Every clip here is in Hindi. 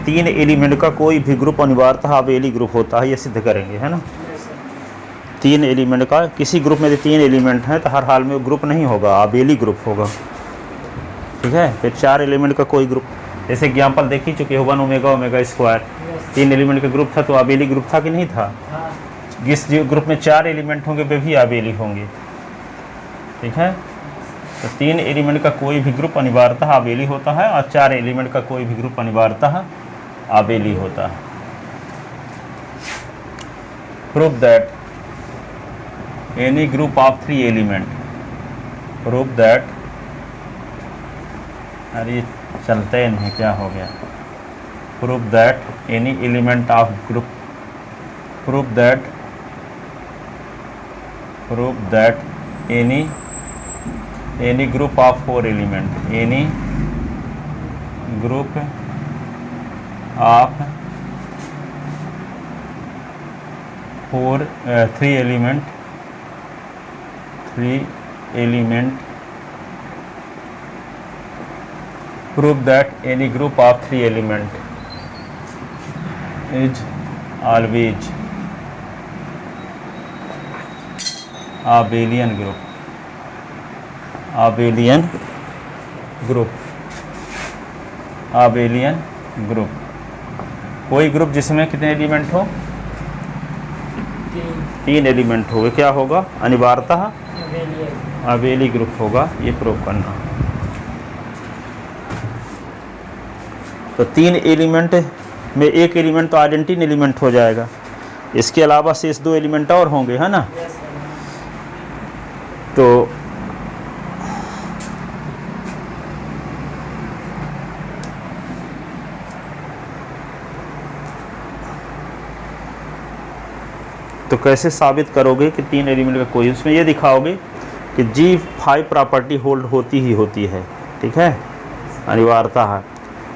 तीन एलिमेंट का कोई भी ग्रुप अनिवार्यतः अबेली ग्रुप होता है, ये सिद्ध करेंगे, है ना। तीन एलिमेंट का किसी ग्रुप में यदि तीन एलिमेंट हैं तो हर हाल में वो ग्रुप नहीं होगा, अबेली ग्रुप होगा, ठीक है। फिर चार एलिमेंट का कोई ग्रुप, जैसे एग्जाम्पल देख ही चुके हो 1 ओमेगा ओमेगा स्क्वायर, तीन एलिमेंट का ग्रुप था तो अबेली ग्रुप था कि नहीं था। जिस ग्रुप में चार एलिमेंट होंगे वे भी अबेली होंगे, ठीक है। तो तीन एलिमेंट का कोई भी ग्रुप अनिवार्यतः अबेली होता है और चार एलिमेंट का कोई भी ग्रुप अनिवार्यतः अबेली होता है। Prove that any group of three element, prove that, अरे ये चलते नहीं, क्या हो गया। Prove that any element of group, prove that any group of four element, any group of three element prove that any group of three element is always abelian group, abelian group, abelian group। कोई ग्रुप जिसमें कितने एलिमेंट हो, तीन एलिमेंट हो, क्या होगा, अनिवार्यतः अबेली ग्रुप होगा, ये प्रूव करना। तो तीन एलिमेंट में एक एलिमेंट तो आइडेंटिटी एलिमेंट हो जाएगा, इसके अलावा शेष दो एलिमेंट और होंगे, है ना। तो कैसे साबित करोगे कि तीन एलिमेंट का कोई, उसमें ये दिखाओगे कि G5 प्रॉपर्टी होल्ड होती ही होती है, ठीक है, अनिवार्यतः है।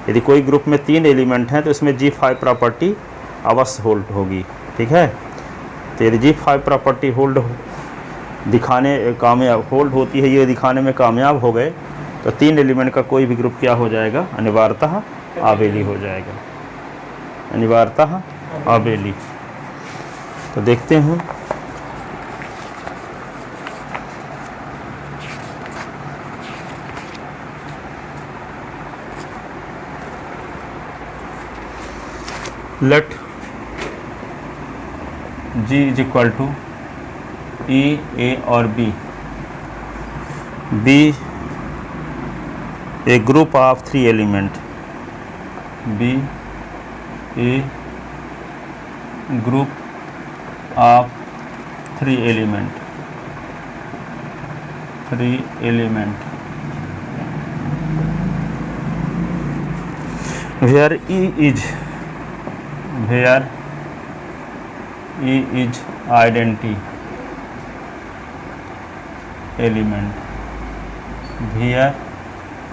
यदि कोई ग्रुप में तीन एलिमेंट हैं तो इसमें G5 प्रॉपर्टी अवश्य होल्ड होगी, ठीक है। तो यदि G5 प्रॉपर्टी होल्ड होती है, ये दिखाने में कामयाब हो गए तो तीन एलिमेंट का कोई भी ग्रुप क्या हो जाएगा, अनिवार्यतः अबेली हो जाएगा, अनिवार्यतः अबेली। तो देखते हैं, let G is equal to E, A और B a group of three element, B a group of three element where E is identity element, where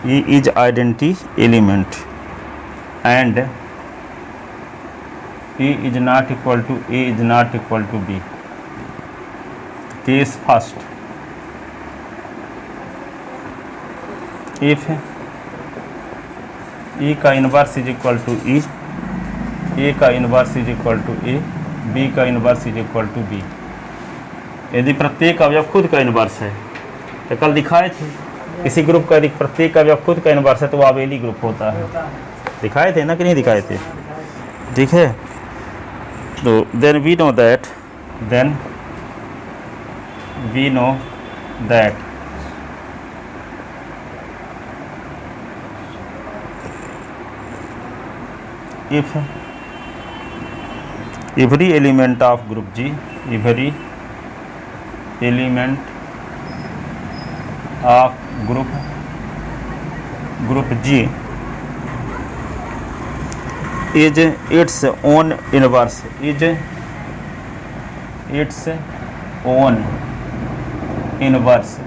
E is identity element and E is not equal to A is not equal to B। Case first, if E का inverse is equal to E, A का inverse is equal to A, B का inverse is equal to B, यदि प्रत्येक अवयव खुद का इनवर्स है, तो कल दिखाए थे किसी ग्रुप का यदि प्रत्येक अवयव खुद का इनवर्स है तो वो अबेली ग्रुप होता है, दिखाए थे ना कि नहीं दिखाए थे, ठीक है। तो then we know that if every element of group G, every element of group G is its own inverse, is its own inverse,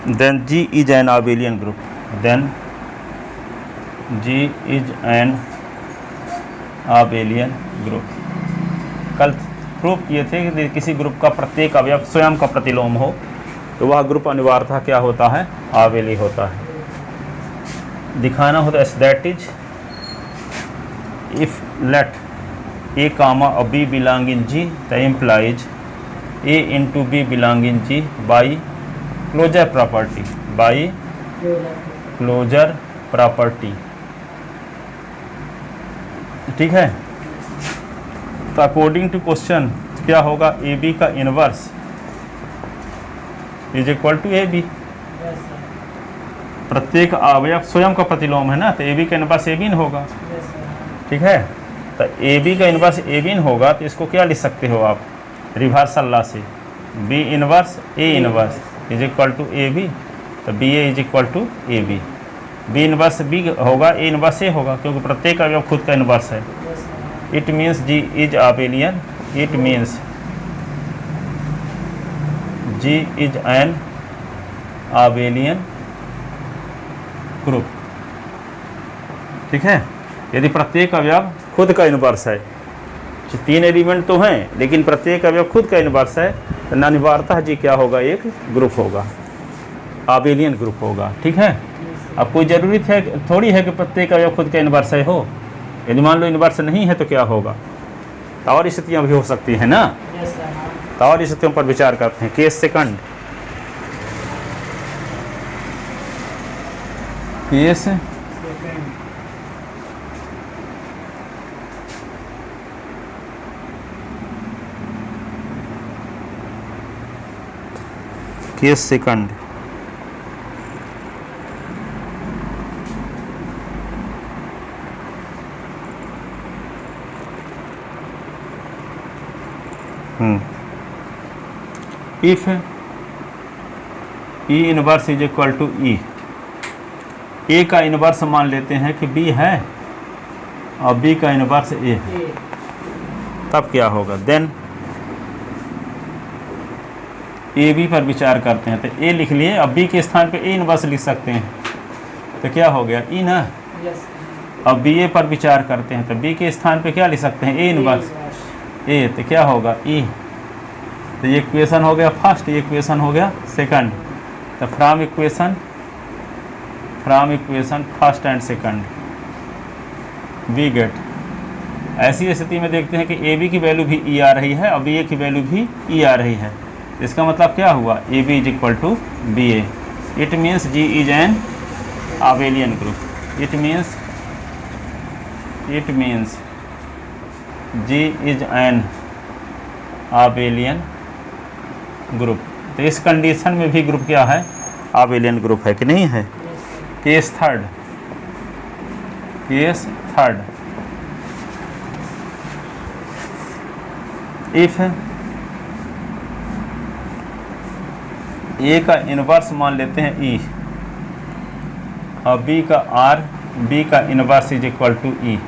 then G is an abelian group, then G is an abelian group। कल प्रूव किए थे कि किसी ग्रुप का प्रत्येक अवयव स्वयं का प्रतिलोम हो तो वह ग्रुप अनिवार्यतः क्या होता है, आवेली होता है। दिखाना होता है that is if let A comma और B belong in G the implies A into B belong in G by closure property, by closure property. ठीक है, तो अकॉर्डिंग टू क्वेश्चन क्या होगा, ए बी का inverse is equal to A B. प्रत्येक अवयव स्वयं का प्रतिलोम है ना, तो ए बी का इनवर्स ए बीन होगा। ठीक है, तो ए बी का इनवर्स ए बीन होगा, तो इसको क्या लिख सकते हो आप रिवर्सल लॉ से, B inverse A inverse is equal to A B, तो B A is equal to A B. B inverse B होगा, ए इनवर्स ए होगा, क्योंकि प्रत्येक अवयव खुद का इनवर्स है। It means G is abelian, it means G is an abelian group. ठीक है, यदि प्रत्येक अवयव खुद का इनवर्स है, 3 एलिमेंट तो हैं लेकिन प्रत्येक अवयव खुद का इनवर्स है, तो अनिवार्यतः जी क्या होगा, एक ग्रुप होगा, आबेलियन ग्रुप होगा। ठीक है, अब कोई ज़रूरी थोड़ी है कि प्रत्येक अवयव खुद का इनवर्स है हो। यदि मान लो इनवर्स नहीं है तो क्या होगा, तो और स्थितियाँ भी हो सकती हैं ना। तो और स्थितियों पर विचार करते हैं। Case second, case case second, if E inverse is equal to E, A का इनवर्स मान लेते हैं कि बी है और बी का इनवर्स ए है, तब क्या होगा, देन ए बी पर विचार करते हैं। तो ए लिख लिए, अब बी के स्थान पे ए इनवर्स लिख सकते हैं, तो क्या हो गया ई ना। अब बी ए पर विचार करते हैं, तो बी के स्थान पे क्या लिख सकते हैं, ए इनवर्स ए, तो क्या होगा ई। तो ये इक्वेशन हो गया फर्स्ट, ये इक्वेशन हो गया सेकंड। तो from equation first and second we get, ऐसी स्थिति में देखते हैं कि ए बी की वैल्यू भी ई आ रही है और बी ए की वैल्यू भी ई आ रही है। इसका मतलब क्या हुआ, A B is equal to B A. It means G is an abelian group. It means G is an abelian group. तो इस कंडीशन में भी ग्रुप क्या है, आबेलियन ग्रुप है कि नहीं है। केस थर्ड, इफ ए का इनवर्स मान लेते हैं ई और बी का आर, बी का inverse is equal to E.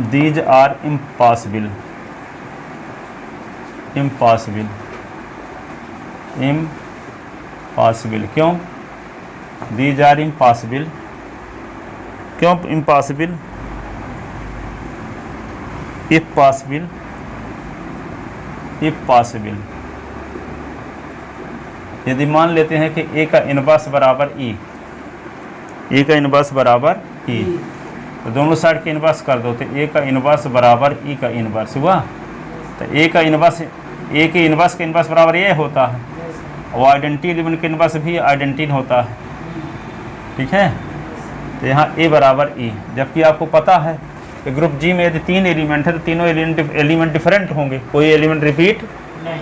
These are impossible, क्यों These are impossible, क्यों impossible? if possible, यदि मान लेते हैं कि ए का इनवर्स बराबर ई, ए का इनवर्स बराबर ई, तो दोनों साइड के इनवर्स कर दो, तो ए का इनवर्स बराबर ई का इनवर्स हुआ। तो ए का इनवर्स, ए के इनवर्स का इनवर्स बराबर ए होता है, और आइडेंटिटी एलिमेंट के इनवर्स भी आइडेंटिटी होता है। ठीक है, तो यहाँ ए बराबर ई, जबकि आपको पता है कि ग्रुप जी में यदि 3 एलिमेंट है तो तीनों एलिमेंट डिफरेंट होंगे, कोई एलिमेंट रिपीट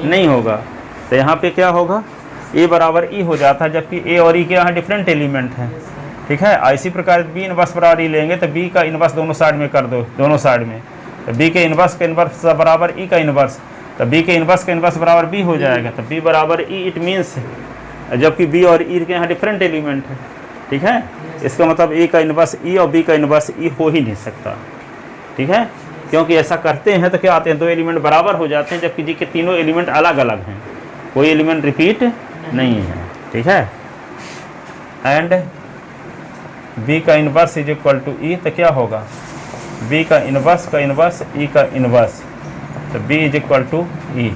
नहीं होगा। तो यहाँ पे क्या होगा, ए बराबर ई हो जाता है, जबकि ए और ई के यहाँ डिफरेंट एलिमेंट हैं। ठीक है, इसी प्रकार बी इनवर्स बराबर ई लेंगे तो बी का इनवर्स दोनों साइड में कर दो, दोनों साइड में, तो बी के इनवर्स का इनवर्स बराबर ई का इनवर्स, तो बी के इनवर्स का इनवर्स बराबर बी हो जाएगा, तो बी बराबर ई। इट मीन्स जबकि बी और ई के यहाँ डिफरेंट एलिमेंट है। ठीक है, इसका मतलब ए का इनवर्स ई और बी का इनवर्स ई हो ही नहीं सकता। ठीक है, क्योंकि ऐसा करते हैं तो क्या आते हैं, 2 एलिमेंट बराबर हो जाते हैं, जबकि जी के तीनों एलिमेंट अलग अलग हैं, कोई एलिमेंट रिपीट नहीं है। ठीक है, एंड बी का इनवर्स इज इक्वल टू ई, तो क्या होगा, बी का इनवर्स ई का इनवर्स, तो B is equal to E.